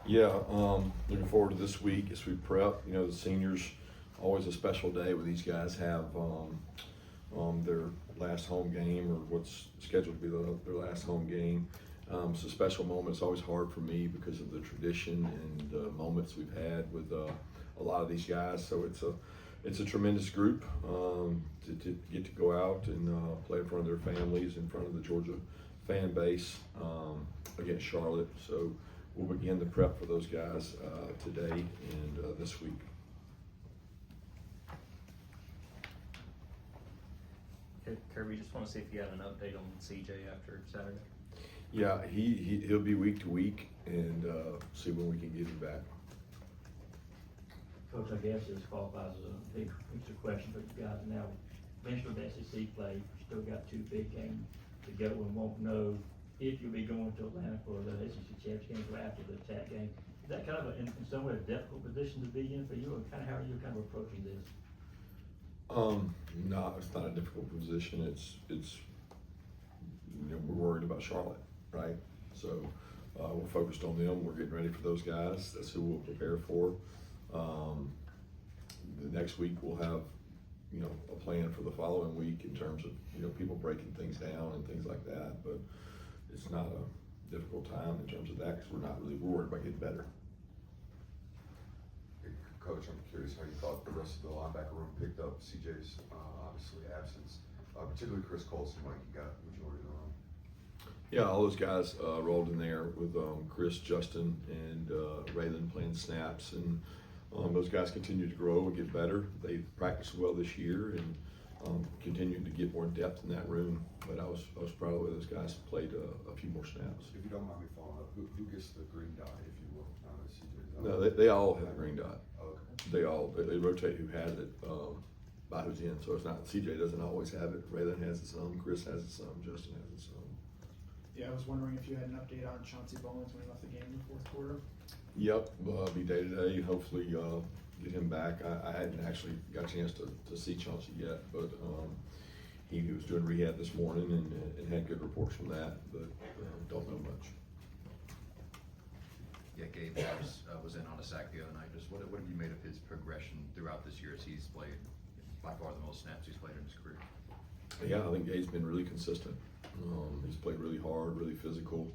Yeah, looking forward to this week as we prep. You know, the seniors, always a special day where these guys have their last home game or what's scheduled to be their last home game. It's a special moment. It's always hard for me because of the tradition and moments we've had with a lot of these guys. So it's a tremendous group to get to go out and play in front of their families, in front of the Georgia fan base against Charlotte. So we'll begin the prep for those guys today and this week. Kirby, just want to see if you had an update on CJ after Saturday. Yeah, he'll be week to week and see when we can get him back. Coach, I guess this qualifies as a big picture question for you guys. Now, mentioned the SEC play, you still got 2 big games to go and won't know if you'll be going to Atlanta for the SEC championship game or after the TAC game. Is that kind of in some way a difficult position to be in for you, or kind of how are you kind of approaching this? No, it's not a difficult position. It's we're worried about Charlotte, right? So we're focused on them. We're getting ready for those guys. That's who we'll prepare for. The next week we'll have a plan for the following week in terms of people breaking things down and things like that. But it's not a difficult time in terms of that because we're not really worried about getting better. Coach, I'm curious how you thought the rest of the linebacker room picked up CJ's obviously absence, particularly Chris Colson. Like he got the majority of the run. Yeah, all those guys rolled in there with Chris, Justin, and Raylan playing snaps, and those guys continue to grow and get better. They practiced well this year and continued to get more depth in that room. But I was proud of the way those guys played a few more snaps. If you don't mind me following up, who gets the green dot, if you will? Now that CJ's out? No, they all have a green dot. Okay. They rotate who has it by who's in. So it's not CJ doesn't always have it. Raylan has it some. Chris has it some. Justin has it some. Yeah, I was wondering if you had an update on Chauncey Bowens when he left the game in the fourth quarter. Yep, be day to day. Hopefully get him back. I hadn't actually got a chance to see Chauncey yet, but he was doing rehab this morning and had good reports from that, but don't know much. Yeah, Gabe was in on a sack the other night. Just what have you made of his progression throughout this year as he's played by far the most snaps he's played in his career? Yeah, I think Gabe's been really consistent. He's played really hard, really physical.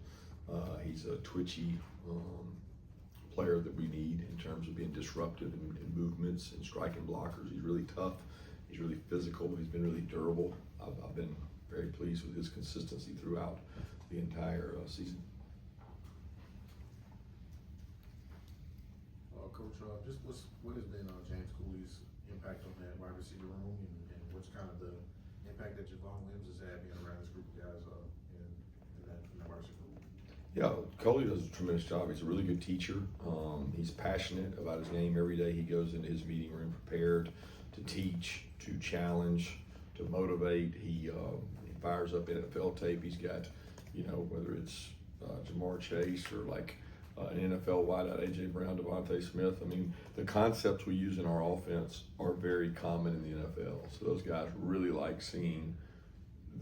He's a twitchy player that we need in terms of being disruptive in movements and striking blockers. He's really tough. He's really physical. He's been really durable. I've been very pleased with his consistency throughout the entire season. Coach, just what has been James Cooley's impact on that wide receiver room, and what's kind of the impact that Javon Williams has had being around this group of guys in that wide receiver room? Yeah, Coley does a tremendous job. He's a really good teacher. He's passionate about his game every day. He goes into his meeting room prepared to teach, to challenge, to motivate. He fires up NFL tape. He's got, whether it's Jamar Chase or like an NFL wideout, A.J. Brown, Devontae Smith. I mean, the concepts we use in our offense are very common in the NFL. So those guys really like seeing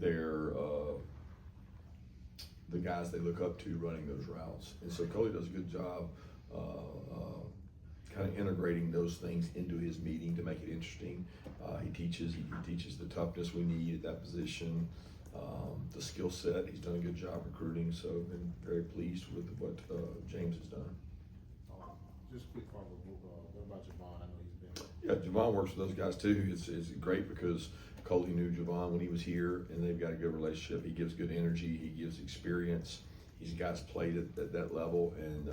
their the guys they look up to running those routes. And so Coley does a good job kind of integrating those things into his meeting to make it interesting. He teaches the toughness we need at that position, the skill set. He's done a good job recruiting, so I've been very pleased with what James has done. Just quick follow-up, what about Javon? I know he's been. Yeah, Javon works with those guys too. It's great because Coley knew Javon when he was here, and they've got a good relationship. He gives good energy. He gives experience. He's guys played at that level, and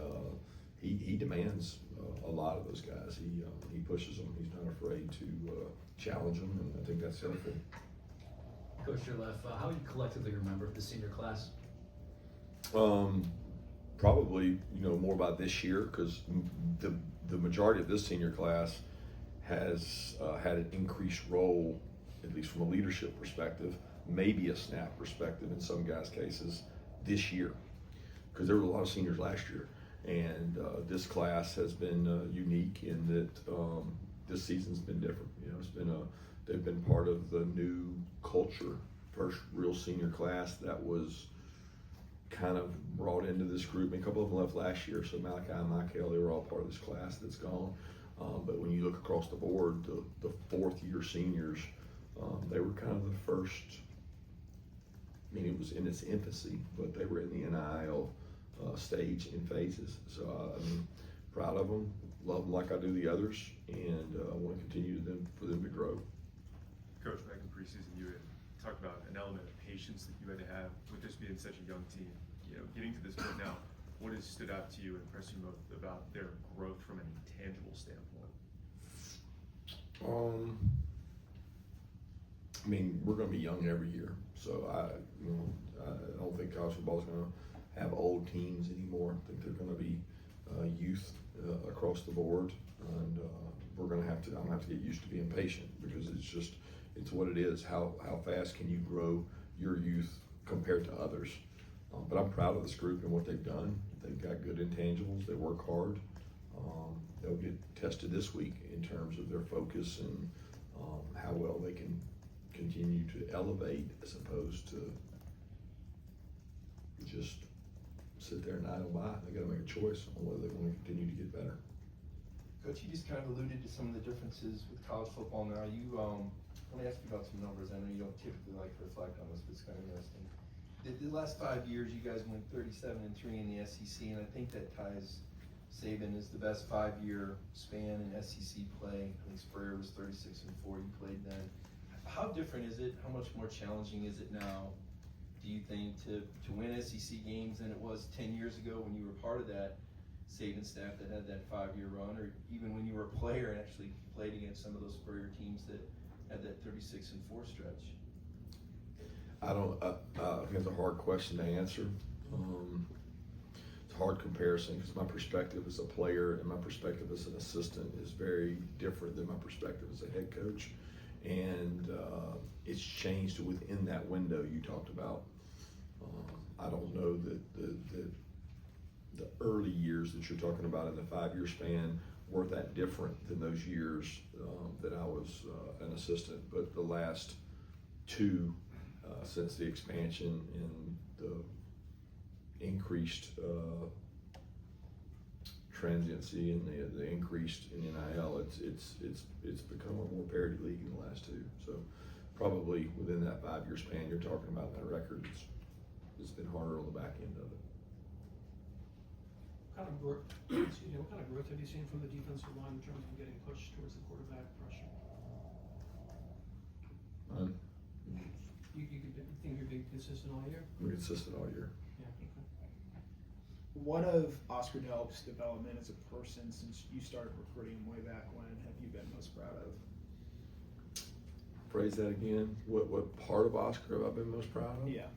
he demands a lot of those guys. He pushes them. He's not afraid to challenge them, and I think that's helpful. Coach Sherleff, how would you collectively remember the senior class? Probably, more about this year because the majority of this senior class has had an increased role, at least from a leadership perspective, maybe a snap perspective in some guys' cases this year, because there were a lot of seniors last year, and this class has been unique in that this season's been different. They've been part of the new culture, first real senior class that was kind of brought into this group. I mean, a couple of them left last year, so Malachi and Michael, they were all part of this class that's gone. But when you look across the board, the fourth-year seniors, they were kind of the first. I mean, it was in its infancy, but they were in the NIL stage in phases. So I mean, proud of them, love them like I do the others, and I want to continue for them to grow. Coach, back in preseason, you had talked about an element of patience that you had to have with this being such a young team. You know, getting to this point now, what has stood out to you and impressed you most about their growth from an intangible standpoint? I mean, we're going to be young every year, so I don't think college football is going to have old teams anymore. I think they're going to be youth across the board, and I'm going to have to get used to being patient, because it's what it is. How fast can you grow your youth compared to others? But I'm proud of this group and what they've done. They've got good intangibles. They work hard. They'll get tested this week in terms of their focus and how well they can continue to elevate, as opposed to just sit there and idle by. They got to make a choice on whether they want to continue to get better. Coach, you just kind of alluded to some of the differences with college football now. You, I want to ask you about some numbers. I know you don't typically like to reflect on this, but it's kind of interesting. The last 5 years, you guys went 37-3 in the SEC, and I think that ties Saban as the best 5-year span in SEC play. I think Spurrier was 36-4. You played then. How different is it? How much more challenging is it now, do you think, to win SEC games than it was 10 years ago when you were part of that Saban staff that had that 5-year run, or even when you were a player and actually played against some of those Spurrier teams that had that 36-4 stretch? I think it's a hard question to answer. It's a hard comparison, because my perspective as a player and my perspective as an assistant is very different than my perspective as a head coach. And it's changed within that window you talked about. I don't know that the early years that you're talking about in the 5-year span were that different than those years that I was an assistant. But the last two, since the expansion and the increased transiency and the increased in NIL, it's become a more parity league in the last two. So probably within that 5-year span you're talking about, that record, it's been harder on the back end of it. What kind of growth, what kind of growth have you seen from the defensive line in terms of getting pushed towards the quarterback pressure? You think you're being consistent all year? We're consistent all year. Yeah. Okay. What of Oscar Delp's development as a person since you started recruiting him way back when have you been most proud of? Phrase that again. What part of Oscar have I been most proud of? Yeah.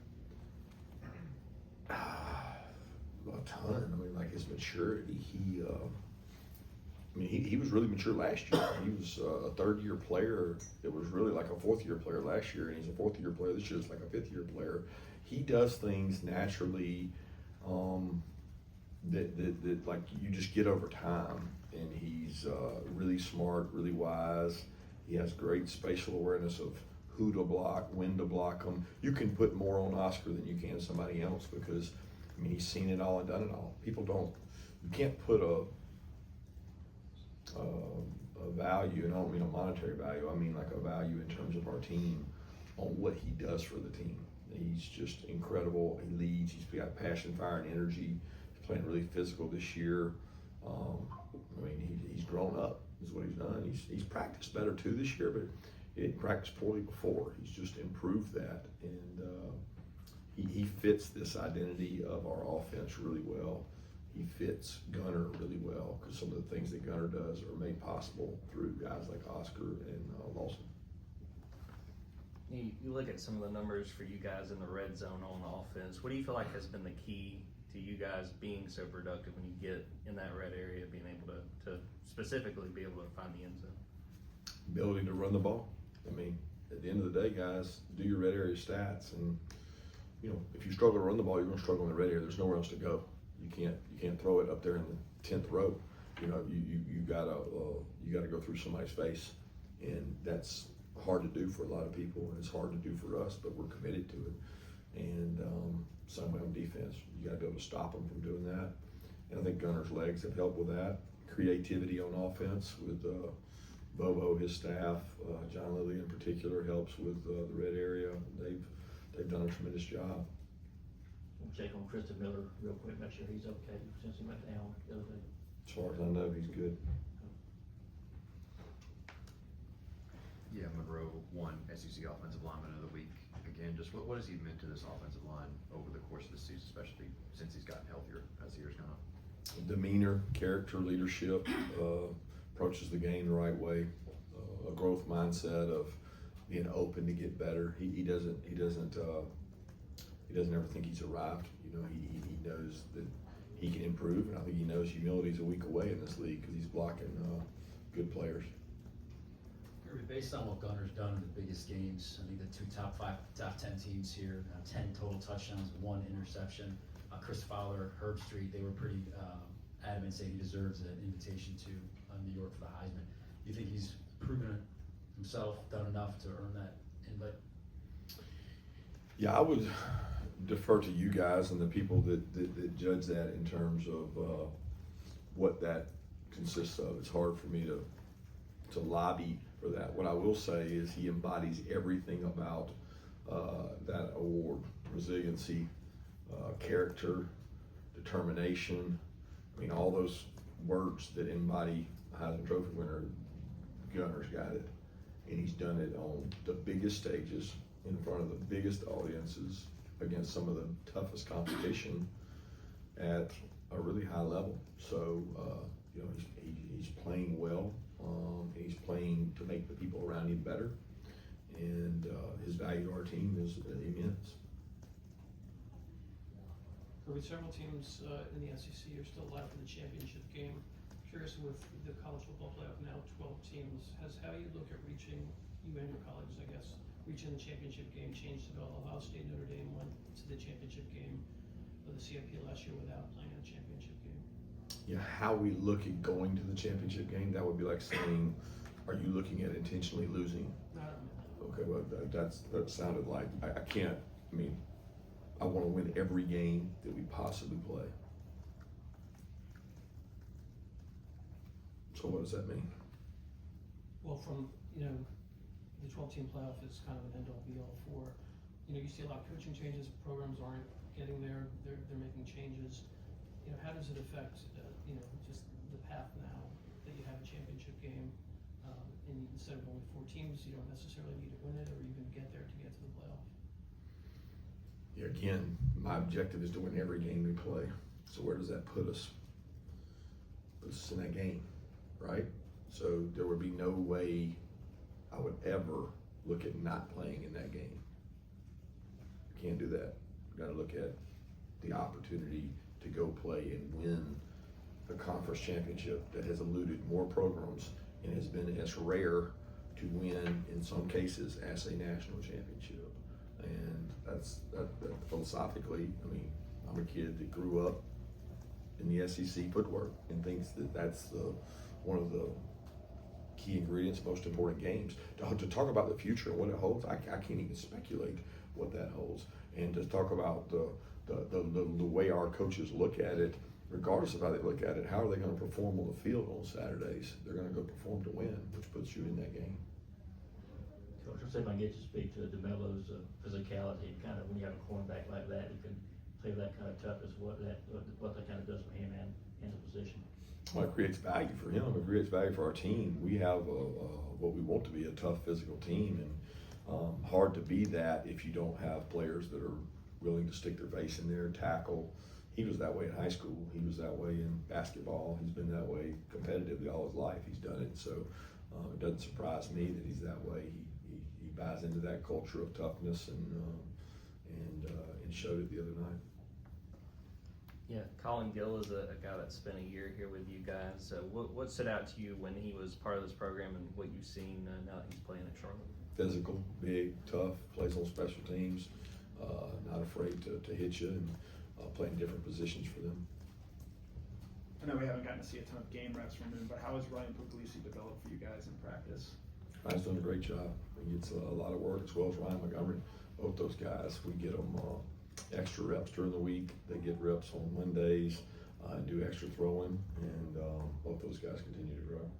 A ton. I mean, like his maturity. He was really mature last year. He was a 3rd-year player that was really like a 4th-year player last year, and he's a 4th-year player this year. It's like a 5th-year player. He does things naturally that like you just get over time, and he's really smart, really wise. He has great spatial awareness of who to block, when to block them. You can put more on Oscar than you can somebody else, because he's seen it all and done it all. You can't put a value, and I don't mean a monetary value, I mean like a value in terms of our team, on what he does for the team. He's just incredible. He leads. He's got passion, fire, and energy. He's playing really physical this year. He's grown up, is what he's done. He's practiced better too this year, but he practiced poorly before. He's just improved that, and he fits this identity of our offense really well. He fits Gunner really well, because some of the things that Gunner does are made possible through guys like Oscar and Lawson. You look at some of the numbers for you guys in the red zone on offense. What do you feel like has been the key to you guys being so productive when you get in that red area, being able to specifically be able to find the end zone? Ability to run the ball. At the end of the day, guys, do your red area stats, and if you struggle to run the ball, you're going to struggle in the red area. There's nowhere else to go. You can't throw it up there in the 10th row. You gotta go through somebody's face, and that's hard to do for a lot of people, and it's hard to do for us, but we're committed to it. And same way on defense, you got to be able to stop them from doing that. And I think Gunner's legs have helped with that. Creativity on offense with Bobo, his staff, John Lilly in particular helps with the red area. They've done a tremendous job. We'll check on Kristen Miller real quick, make sure he's okay since he went down the other day. As far as I know, he's good. Yeah, Monroe won SEC Offensive Lineman of the Week. Again, just what has he meant to this offensive line over the course of the season, especially since he's gotten healthier as the years gone on? Demeanor, character, leadership, approaches the game the right way, a growth mindset of being open to get better. He doesn't ever think he's arrived. You know, he knows that he can improve, and I think he knows humility's a week away in this league because he's blocking good players. Kirby, based on what Gunner's done in the biggest games, I think the 2 top 10 teams here, 10 total touchdowns, 1 interception. Chris Fowler, Herb Street, they were pretty adamant saying he deserves an invitation to New York for the Heisman. Do you think he's proven it himself, done enough to earn that invite? Yeah, I would defer to you guys and the people that judge that in terms of what that consists of. It's hard for me to lobby for that. What I will say is he embodies everything about that award: resiliency, character, determination. I mean, all those words that embody a Heisman Trophy winner. Gunner's got it, and he's done it on the biggest stages, in front of the biggest audiences, against some of the toughest competition at a really high level. So, you know, he's playing well. He's playing to make the people around him better, and his value to our team is immense. Kirby, several teams in the SEC are still alive for the championship game. Curious, with the college football playoff now 12 teams, has how you look at reaching, you and your colleagues, I guess, reaching the championship game changed at all? Ohio State, Notre Dame went to the championship game of the CIP last year without playing in a championship game. Yeah, how we look at going to the championship game, that would be like saying, are you looking at intentionally losing? I don't know. Okay, well, that sounded like, I can't, I mean, I want to win every game that we possibly play. So what does that mean? Well, from, you know, the 12-team playoff is kind of an end-all be-all for, you know, you see a lot of coaching changes, programs aren't getting there, they're making changes. You know, how does it affect, you know, just the path now that you have a championship game, and instead of only 4 teams, you don't necessarily need to win it or even get there to get to the playoff? Yeah, again, my objective is to win every game we play. So where does that put us? Puts us in that game, right? So there would be no way I would ever look at not playing in that game. Can't do that. Got to look at the opportunity to go play and win the conference championship that has eluded more programs and has been as rare to win in some cases as a national championship. And that's philosophically, I mean, I'm a kid that grew up in the SEC footwork and thinks that that's one of the key ingredients, most important games. To talk about the future and what it holds, I can't even speculate what that holds. And to talk about the way our coaches look at it, regardless of how they look at it, how are they going to perform on the field on Saturdays? They're going to go perform to win, which puts you in that game. Coach, let's see if I can get you to speak to DeMello's physicality, and kind of when you have a cornerback like that, you can play that kind of toughness, what that kind of does for him and the position. Well, it creates value for him. It creates value for our team. We have what we want to be a tough physical team, and hard to be that if you don't have players that are willing to stick their face in there, tackle. He was that way in high school. He was that way in basketball. He's been that way competitively all his life. He's done it. So it doesn't surprise me that he's that way. He buys into that culture of toughness and showed it the other night. Yeah, Colin Gill is a guy that spent a year here with you guys. So what stood out to you when he was part of this program and what you've seen now that he's playing at Charlotte? Physical, big, tough, plays on special teams, not afraid to hit you, and playing different positions for them. I know we haven't gotten to see a ton of game reps from him, but how has Ryan Puglisi developed for you guys in practice? Ryan's done a great job. He gets a lot of work, as well as Ryan Montgomery. both those guys, we get them extra reps during the week. They get reps on Mondays and do extra throwing, and both those guys continue to grow.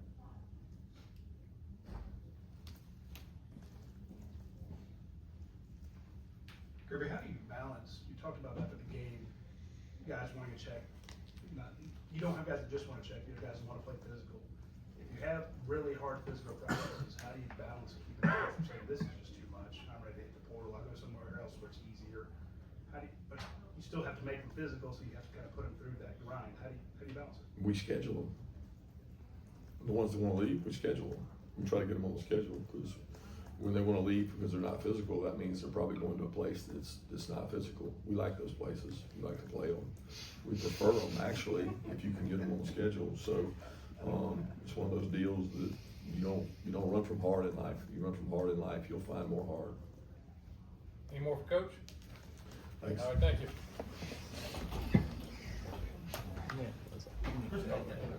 Kirby, how do you balance, you talked about after the game, guys wanting to check, you don't have guys that just want to check, you have guys that want to play physical. If you have really hard physical practices, how do you balance it, keeping it from saying, this is just too much, I'm ready to hit the portal, I'll go somewhere else where it's easier. But you still have to make them physical, so you have to kind of put them through that grind, how do you balance it? We schedule them. The ones that want to leave, we schedule them. We try to get them on the schedule, because when they want to leave because they're not physical, that means they're probably going to a place that's not physical. We like those places. We like to play them. We prefer them, actually, if you can get them on the schedule. So it's one of those deals that you don't run from hard in life. You run from hard in life, you'll find more hard. Any more for Coach? Thanks. All right, thank you. Yeah.